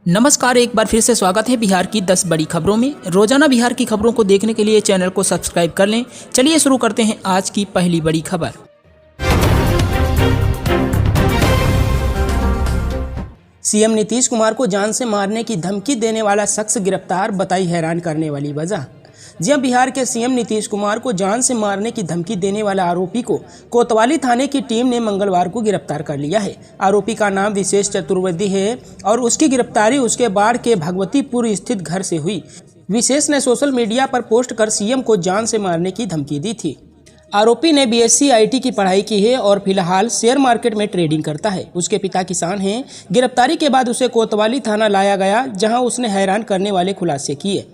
नमस्कार, एक बार फिर से स्वागत है बिहार की 10 बड़ी खबरों में। रोजाना बिहार की खबरों को देखने के लिए चैनल को सब्सक्राइब कर लें। चलिए शुरू करते हैं आज की पहली बड़ी खबर। सीएम नीतीश कुमार को जान से मारने की धमकी देने वाला शख्स गिरफ्तार, बताई हैरान करने वाली वजह। जी हां, बिहार के सीएम नीतीश कुमार को जान से मारने की धमकी देने वाला आरोपी को कोतवाली थाने की टीम ने मंगलवार को गिरफ्तार कर लिया है। आरोपी का नाम विशेष चतुर्वेदी है और उसकी गिरफ्तारी उसके बाढ़ के भगवतीपुर स्थित घर से हुई। विशेष ने सोशल मीडिया पर पोस्ट कर सीएम को जान से मारने की धमकी दी थी। आरोपी ने बीएससी आईटी की पढ़ाई की है और फिलहाल शेयर मार्केट में ट्रेडिंग करता है। उसके पिता किसान हैं। गिरफ्तारी के बाद उसे कोतवाली थाना लाया गया, जहां उसने हैरान करने वाले खुलासे किए।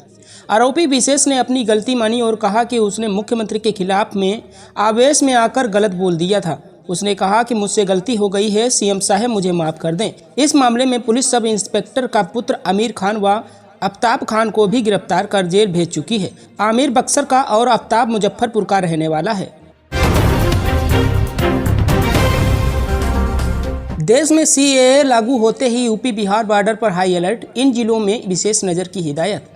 आरोपी विशेष ने अपनी गलती मानी और कहा कि उसने मुख्यमंत्री के खिलाफ में आवेश में आकर गलत बोल दिया था। उसने कहा कि मुझसे गलती हो गई है, सीएम साहब मुझे माफ कर दें। इस मामले में पुलिस सब इंस्पेक्टर का पुत्र आमिर खान व आफ्ताब खान को भी गिरफ्तार कर जेल भेज चुकी है। आमिर बक्सर का और आफ्ताब मुजफ्फरपुर का रहने वाला है। देश में सीएए लागू होते ही यूपी बिहार बॉर्डर पर हाई अलर्ट, इन जिलों में विशेष नजर की हिदायत।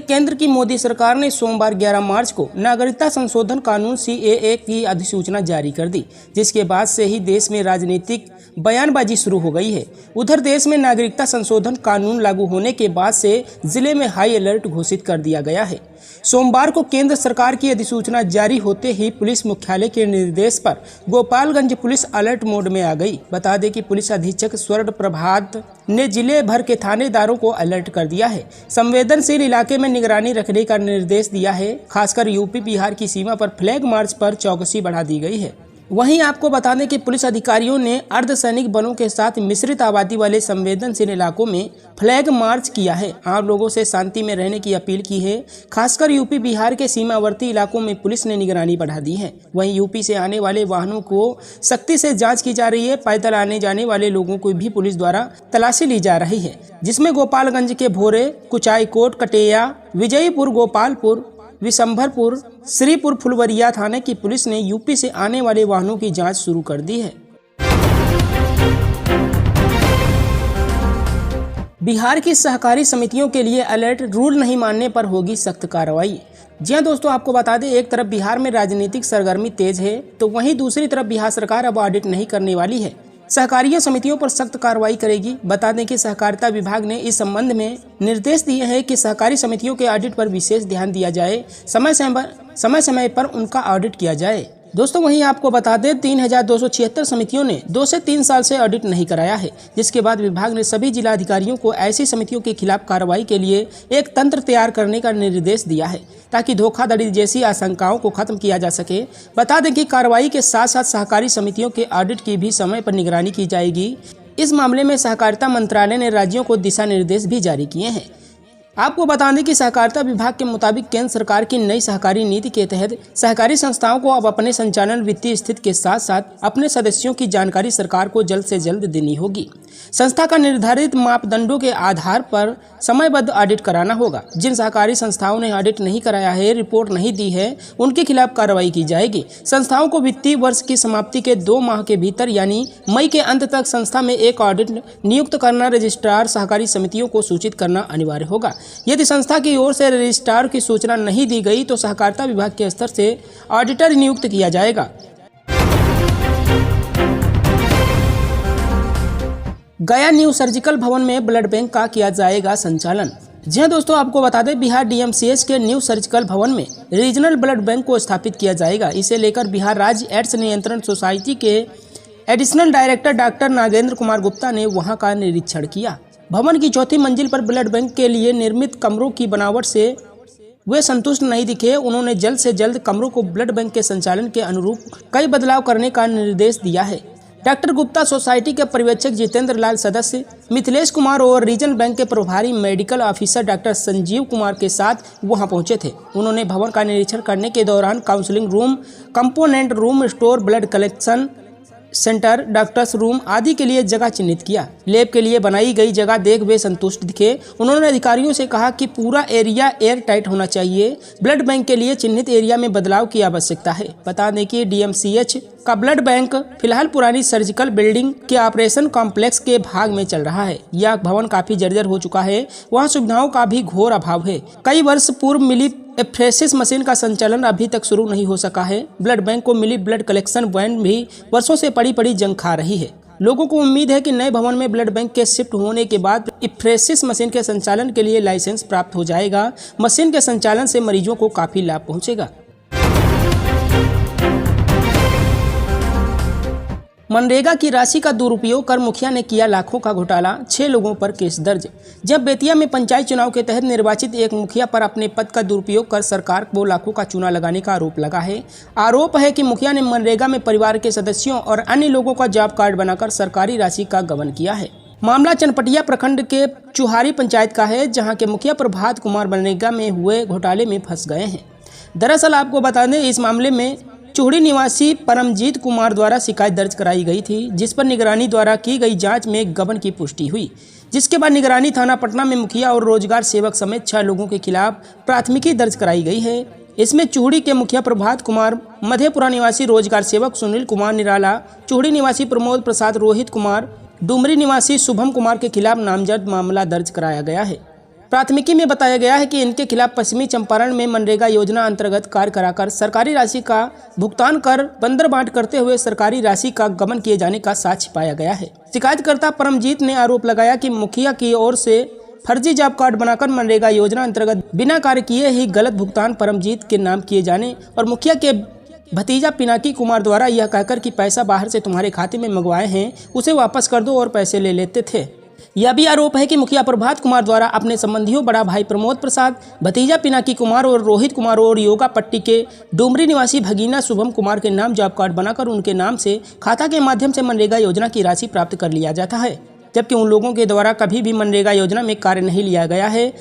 केंद्र की मोदी सरकार ने सोमवार 11 मार्च को नागरिकता संशोधन कानून सीएए की अधिसूचना जारी कर दी, जिसके बाद से ही देश में राजनीतिक बयानबाजी शुरू हो गई है। उधर देश में नागरिकता संशोधन कानून लागू होने के बाद से जिले में हाई अलर्ट घोषित कर दिया गया है। सोमवार को केंद्र सरकार की अधिसूचना जारी होते ही पुलिस मुख्यालय के निर्देश पर गोपालगंज पुलिस अलर्ट मोड में आ गई। बता दें कि पुलिस अधीक्षक स्वर्ण प्रभात ने जिले भर के थानेदारों को अलर्ट कर दिया है। संवेदनशील इलाके में निगरानी रखने का निर्देश दिया है। खासकर यूपी बिहार की सीमा पर फ्लैग मार्च पर चौकसी बढ़ा दी गई है। वहीं आपको बता दें कि पुलिस अधिकारियों ने अर्धसैनिक बलों के साथ मिश्रित आबादी वाले संवेदनशील इलाकों में फ्लैग मार्च किया है। आम लोगों से शांति में रहने की अपील की है। खासकर यूपी बिहार के सीमावर्ती इलाकों में पुलिस ने निगरानी बढ़ा दी है। वहीं यूपी से आने वाले वाहनों को सख्ती से जांच की जा रही है। पैदल आने जाने वाले लोगों को भी पुलिस द्वारा तलाशी ली जा रही है, जिसमें गोपालगंज के भोरे, कुचाईकोट, कटेया, विजयपुर, गोपालपुर, विशंभरपुर, श्रीपुर, फुलवरिया थाने की पुलिस ने यूपी से आने वाले वाहनों की जांच शुरू कर दी है। बिहार की सहकारी समितियों के लिए अलर्ट, रूल नहीं मानने पर होगी सख्त कार्रवाई। जी हां दोस्तों, आपको बता दें, एक तरफ बिहार में राजनीतिक सरगर्मी तेज है, तो वहीं दूसरी तरफ बिहार सरकार अब ऑडिट नहीं करने वाली है। सहकारियों समितियों पर सख्त कार्रवाई करेगी। बता दें कि सहकारिता विभाग ने इस संबंध में निर्देश दिए हैं कि सहकारी समितियों के ऑडिट पर विशेष ध्यान दिया जाए, समय समय पर उनका ऑडिट किया जाए। दोस्तों, वहीं आपको बता दें 3276 समितियों ने 2 से 3 साल से ऑडिट नहीं कराया है, जिसके बाद विभाग ने सभी जिला अधिकारियों को ऐसी समितियों के खिलाफ कार्रवाई के लिए एक तंत्र तैयार करने का निर्देश दिया है, ताकि धोखाधड़ी जैसी आशंकाओं को खत्म किया जा सके। बता दें कि कार्रवाई के साथ साथ सहकारी समितियों के ऑडिट की भी समय पर निगरानी की जाएगी। इस मामले में सहकारिता मंत्रालय ने राज्यों को दिशा निर्देश भी जारी किए हैं। आपको बता दें कि सहकारिता विभाग के मुताबिक केंद्र सरकार की नई सहकारी नीति के तहत सहकारी संस्थाओं को अब अपने संचालन, वित्तीय स्थिति के साथ साथ अपने सदस्यों की जानकारी सरकार को जल्द से जल्द देनी होगी। संस्था का निर्धारित मापदंडों के आधार पर समयबद्ध ऑडिट कराना होगा। जिन सहकारी संस्थाओं ने ऑडिट नहीं कराया है, रिपोर्ट नहीं दी है, उनके खिलाफ कार्रवाई की जाएगी। संस्थाओं को वित्तीय वर्ष की समाप्ति के 2 माह के भीतर यानी मई के अंत तक संस्था में एक ऑडिट नियुक्त करना, रजिस्ट्रार सहकारी समितियों को सूचित करना अनिवार्य होगा। यदि संस्था की ओर से रजिस्ट्रार की सूचना नहीं दी गई तो सहकारिता विभाग के स्तर से ऑडिटर नियुक्त किया जाएगा। गया न्यू सर्जिकल भवन में ब्लड बैंक का किया जाएगा संचालन। जी हां दोस्तों, आपको बता दें, बिहार डीएमसीएच के न्यू सर्जिकल भवन में रीजनल ब्लड बैंक को स्थापित किया जाएगा। इसे लेकर बिहार राज्य एड्स नियंत्रण सोसाइटी के additional director doctor Nagendra Kumar Gupta ने वहां का निरीक्षण किया। भवन की 4थी मंजिल पर ब्लड बैंक के लिए निर्मित कमरों की बनावट से वे संतुष्ट नहीं दिखे। उन्होंने जल्द से जल्द कमरों को ब्लड बैंक के संचालन के अनुरूप कई बदलाव करने का निर्देश दिया है। डॉक्टर गुप्ता सोसाइटी के पर्यवेक्षक जितेंद्र लाल, सदस्य मिथिलेश कुमार और रीजनल बैंक के प्रभारी medical officer doctor Sanjeev Kumar के साथ वहां पहुंचे थे। उन्होंने भवन का निरीक्षण करने के दौरान counselling room, component room, store, blood collection centre, doctors room आदि के लिए जगह चिन्हित किया। लैब के लिए बनाई गई जगह देख वे संतुष्ट दिखे। उन्होंने अधिकारियों से कहा कि पूरा एरिया एयर टाइट होना चाहिए। ब्लड बैंक के लिए चिन्हित एरिया में बदलाव की आवश्यकता है। बता दें कि DMCH का ब्लड बैंक फिलहाल पुरानी सर्जिकल बिल्डिंग के ऑपरेशन कॉम्प्लेक्स के भाग में चल रहा है। यह भवन काफी जर्जर हो चुका है। वहाँ सुविधाओं का भी घोर अभाव है। कई वर्ष पूर्व मिली एफ्रेसिस मशीन का संचालन अभी तक शुरू नहीं हो सका है। ब्लड बैंक को मिली ब्लड कलेक्शन वैन भी वर्षों से पड़ी जंग खा रही है। लोगों को उम्मीद है कि नए भवन में ब्लड बैंक के शिफ्ट होने के बाद एफ्रेसिस मशीन के संचालन के लिए लाइसेंस प्राप्त हो जाएगा। मशीन के संचालन से मरीजों को काफी लाभ पहुंचेगा। मनरेगा की राशि का दुरुपयोग कर मुखिया ने किया लाखों का घोटाला, 6 लोगों पर केस दर्ज। जब बेतिया में पंचायत चुनाव के तहत निर्वाचित एक मुखिया पर अपने पद का दुरुपयोग कर सरकार को लाखों का चूना लगाने का आरोप लगा है। आरोप है कि मुखिया ने मनरेगा में परिवार के सदस्यों और अन्य लोगों का जॉब कार्ड बनाकर सरकारी राशि का गबन किया है। मामला चनपटिया प्रखंड के चुहारी पंचायत का है, जहाँ के मुखिया प्रभात कुमार मनरेगा में हुए घोटाले में फंस गए हैं। दरअसल आपको बता दें, इस मामले में चूड़ी निवासी परमजीत कुमार द्वारा शिकायत दर्ज कराई गई थी, जिस पर निगरानी द्वारा की गई जांच में गबन की पुष्टि हुई, जिसके बाद निगरानी थाना पटना में मुखिया और रोजगार सेवक समेत 6 लोगों के खिलाफ प्राथमिकी दर्ज कराई गई है। इसमें चूड़ी के मुखिया प्रभात कुमार, मधेपुरा निवासी रोजगार सेवक सुनील कुमार निराला, चूड़ी निवासी प्रमोद प्रसाद, रोहित कुमार, डुमरी निवासी शुभम कुमार के खिलाफ नामजद मामला दर्ज कराया गया है। प्राथमिकी में बताया गया है कि इनके खिलाफ पश्चिमी चंपारण में मनरेगा योजना अंतर्गत कार्य कराकर सरकारी राशि का भुगतान कर बंदरबांट करते हुए सरकारी राशि का गबन किए जाने का साक्ष्य पाया गया है। शिकायतकर्ता परमजीत ने आरोप लगाया कि मुखिया की ओर से फर्जी जॉब कार्ड बनाकर मनरेगा योजना अंतर्गत बिना कार्य किए ही गलत भुगतान परमजीत के नाम किए जाने और मुखिया के भतीजा पिनाकी कुमार द्वारा यह कहकर कि पैसा बाहर से तुम्हारे खाते में मंगवाए हैं, उसे वापस कर दो और पैसे ले लेते थे। यह भी आरोप है कि मुखिया प्रभात कुमार द्वारा अपने संबंधियों बड़ा भाई प्रमोद प्रसाद, भतीजा पिनाकी कुमार और रोहित कुमार और योगा पट्टी के डुमरी निवासी भगीना शुभम कुमार के नाम जॉब कार्ड बनाकर उनके नाम से खाता के माध्यम से मनरेगा योजना की राशि प्राप्त कर लिया जाता है, जबकि उन लोगों के द्वारा कभी भी मनरेगा योजना में कार्य नहीं लिया गया है।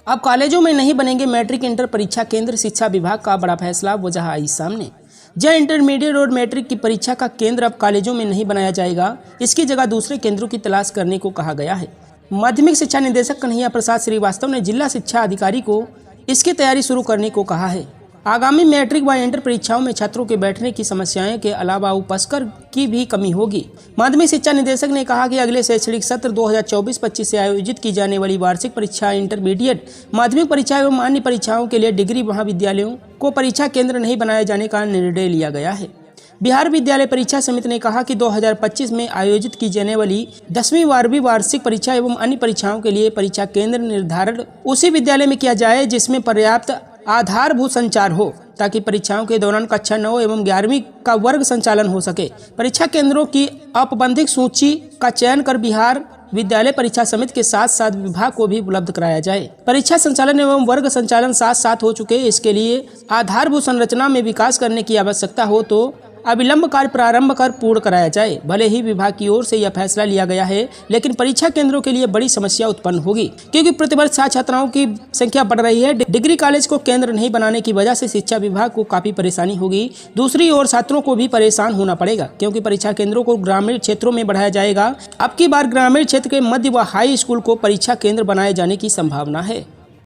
अब कॉलेजों में नहीं बनेंगे मैट्रिक इंटर परीक्षा केंद्र, शिक्षा विभाग का बड़ा फैसला वजह आई सामने। जब इंटरमीडिएट और मैट्रिक की परीक्षा का केंद्र अब कॉलेजों में नहीं बनाया जाएगा, इसकी जगह दूसरे केंद्रों की तलाश करने को कहा गया है। माध्यमिक शिक्षा निदेशक कन्हैया प्रसाद श्रीवास्तव ने जिला शिक्षा अधिकारी को इसकी तैयारी शुरू करने को कहा है। आगामी मैट्रिक व इंटर परीक्षाओं में छात्रों के बैठने की समस्याएं के अलावा उपस्कर की भी कमी होगी। माध्यमिक शिक्षा निदेशक ने कहा कि अगले शैक्षणिक सत्र 2024-25 से आयोजित की जाने वाली वार्षिक परीक्षा, इंटरमीडिएट माध्यमिक परीक्षा एवं अन्य परीक्षाओं के लिए डिग्री महाविद्यालयों को परीक्षा केंद्र नहीं बनाए जाने का निर्णय लिया गया है। बिहार विद्यालय परीक्षा समिति ने कहा कि 2025 में आयोजित की जाने वाली 10वीं 12वीं वार्षिक परीक्षा एवं अन्य परीक्षाओं के लिए परीक्षा केंद्र निर्धारण उसी विद्यालय में किया जाए जिसमें पर्याप्त आधारभूत संचार हो, ताकि परीक्षाओं के दौरान कक्षा 9 एवं 11वीं का वर्ग संचालन हो सके। परीक्षा केंद्रों की औपबंधिक सूची का चयन कर बिहार विद्यालय परीक्षा समिति के साथ साथ विभाग को भी उपलब्ध कराया जाए। परीक्षा संचालन एवं वर्ग संचालन साथ साथ हो चुके, इसके लिए आधारभूत संरचना में विकास करने की आवश्यकता हो तो अविलंब कार्य प्रारंभ कर पूर्ण कराया जाए। भले ही विभाग की ओर से यह फैसला लिया गया है, लेकिन परीक्षा केंद्रों के लिए बड़ी समस्या उत्पन्न होगी, क्योंकि प्रतिवर्ष छात्राओं की संख्या बढ़ रही है। डिग्री कॉलेज को केंद्र नहीं बनाने की वजह से शिक्षा विभाग को काफी परेशानी होगी। दूसरी ओर छात्रों को भी परेशान होना पड़ेगा, क्योंकि परीक्षा केंद्रों को ग्रामीण क्षेत्रों में बढ़ाया जाएगा। अब की बार ग्रामीण क्षेत्र के मध्य व हाई स्कूल को परीक्षा केंद्र बनाए जाने की संभावना है।